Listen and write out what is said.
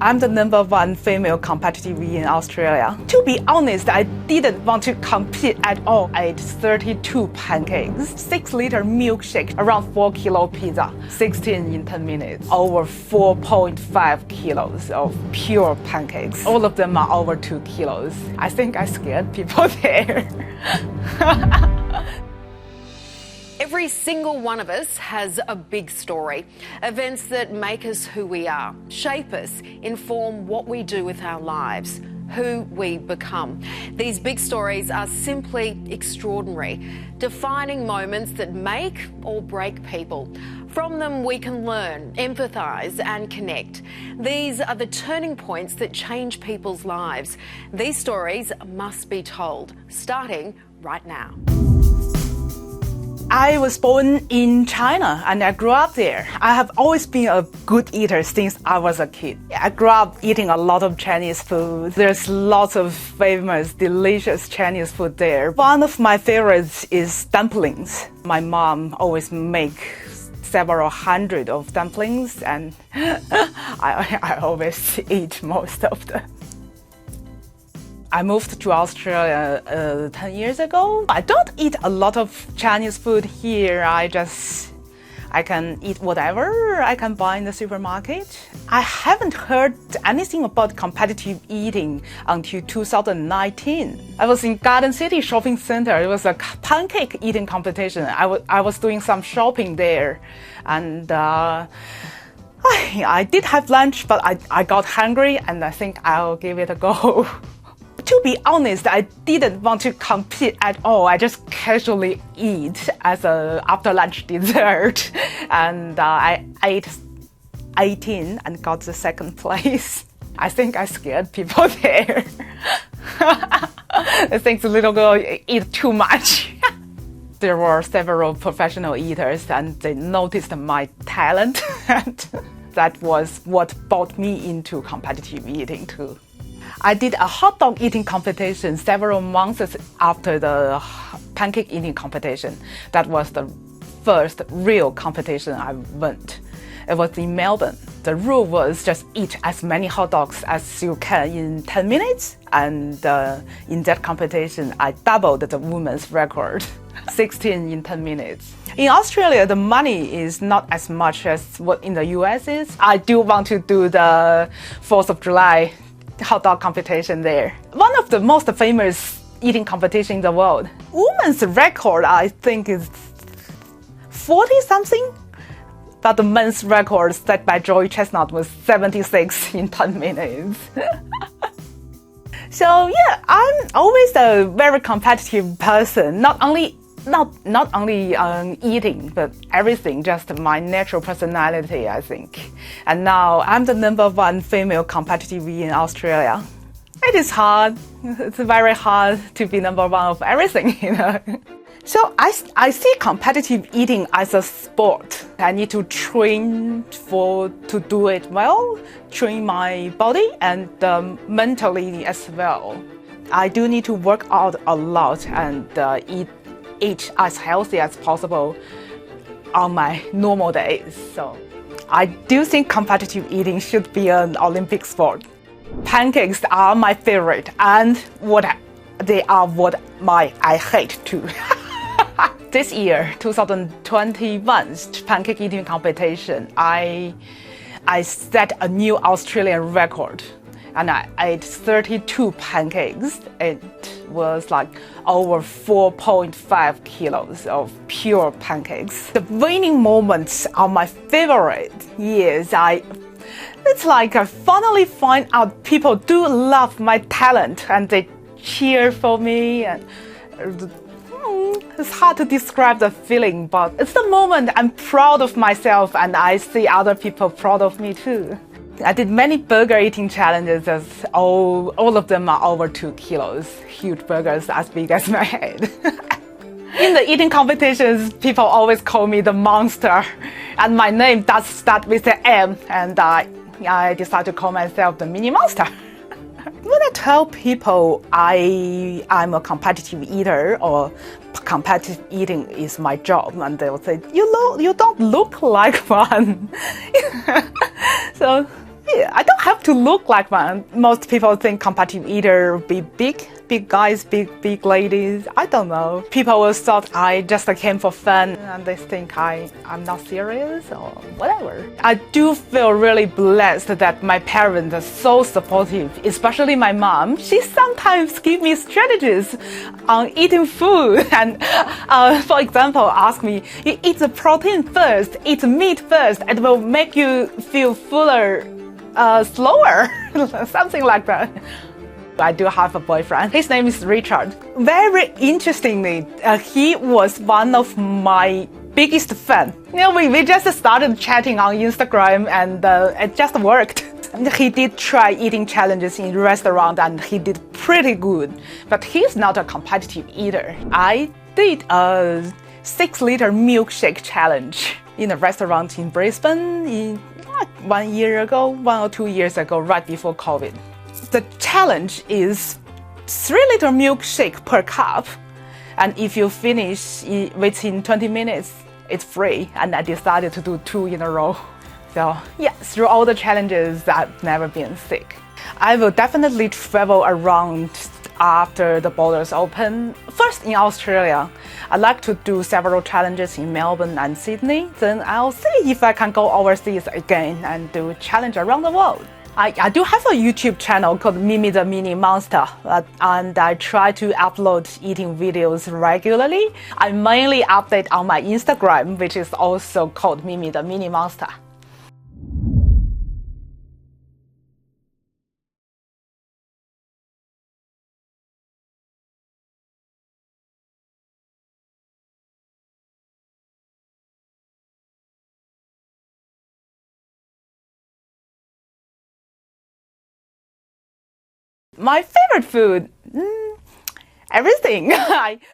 I'm the #1 female competitive in Australia. To be honest, I didn't want to compete at all. I ate 32 pancakes, 6-liter milkshake, around 4-kilo pizza, 16 in 10 minutes, over 4.5 kilos of pure pancakes. All of them are over 2 kilos. I think I scared people there. Every single one of us has a big story. Events that make us who we are, shape us, inform what we do with our lives, who we become. These big stories are simply extraordinary, defining moments that make or break people. From them we can learn, empathise and connect. These are the turning points that change people's lives. These stories must be told, starting right now. I was born in China and I grew up there. I have always been a good eater since I was a kid. I grew up eating a lot of Chinese food. There's lots of famous, delicious Chinese food there. One of my favorites is dumplings. My mom always make several hundred of dumplings and I always eat most of them. I moved to Australia 10 years ago. I don't eat a lot of Chinese food here. I can eat whatever I can buy in the supermarket. I haven't heard anything about competitive eating until 2019. I was in Garden City Shopping Center. It was a pancake eating competition. I was doing some shopping there. And I did have lunch, but I got hungry and I think I'll give it a go. To be honest, I didn't want to compete at all. I just casually eat as a after lunch dessert. And I ate 18 and got the second place. I think I scared people there. I think the little girl eat too much. There were several professional eaters and they noticed my talent. And that was what brought me into competitive eating too. I did a hot dog eating competition several months after the pancake eating competition. That was the first real competition I went. It was in Melbourne. The rule was just eat as many hot dogs as you can in 10 minutes. And in that competition, I doubled the women's record, 16 in 10 minutes. In Australia, the money is not as much as what in the US is. I do want to do the 4th of July hot dog competition there. One of the most famous eating competition in the world. Women's record, I think, is 40-something. But the men's record set by Joey Chestnut was 76 in 10 minutes. So yeah, I'm always a very competitive person. Not only eating, but everything, just my natural personality, I think. And now I'm the #1 female competitive in Australia. It is hard. It's very hard to be #1 of everything, you know. So I see competitive eating as a sport. I need to train to do it well, train my body and mentally as well. I do need to work out a lot and eat as healthy as possible on my normal days. So I do think competitive eating should be an Olympic sport. Pancakes are my favorite and they are what I hate too. This year, 2021 pancake eating competition, I set a new Australian record. And I ate 32 pancakes. It was like over 4.5 kilos of pure pancakes. The winning moments are my favorite. Yes, it's like I finally find out people do love my talent and they cheer for me. And it's hard to describe the feeling, but it's the moment I'm proud of myself and I see other people proud of me too. I did many burger eating challenges, as all of them are over 2 kilos, huge burgers as big as my head. In the eating competitions, people always call me the monster, and my name does start with an M, and I decided to call myself the mini monster. When I tell people I'm a competitive eater or competitive eating is my job, and they'll say, you don't look like one. So Yeah, I don't have to look like one. Most people think competitive eater be big guys, big ladies. I don't know. People will thought I just came for fun and they think I'm not serious or whatever. I do feel really blessed that my parents are so supportive, especially my mom. She sometimes give me strategies on eating food and for example, ask me, you eat the protein first, eat meat first, it will make you feel fuller slower, something like that. I do have a boyfriend. His name is Richard. Very interestingly, he was one of my biggest fan. We just started chatting on Instagram and it just worked. He did try eating challenges in restaurant and he did pretty good, but he's not a competitive eater. I did a 6-liter milkshake challenge in a restaurant in Brisbane in 1 year ago, 1 or 2 years ago, right before COVID. The challenge is 3-liter milkshake per cup, and if you finish within 20 minutes, it's free. And I decided to do 2 in a row. So yeah, through all the challenges, I've never been sick. I will definitely travel around after the borders open. First in Australia, I'd like to do several challenges in Melbourne and Sydney. Then I'll see if I can go overseas again and do a challenge around the world. I do have a YouTube channel called Mimi the Mini Monster, and I try to upload eating videos regularly. I mainly update on my Instagram, which is also called Mimi the Mini Monster. My favorite food? Everything.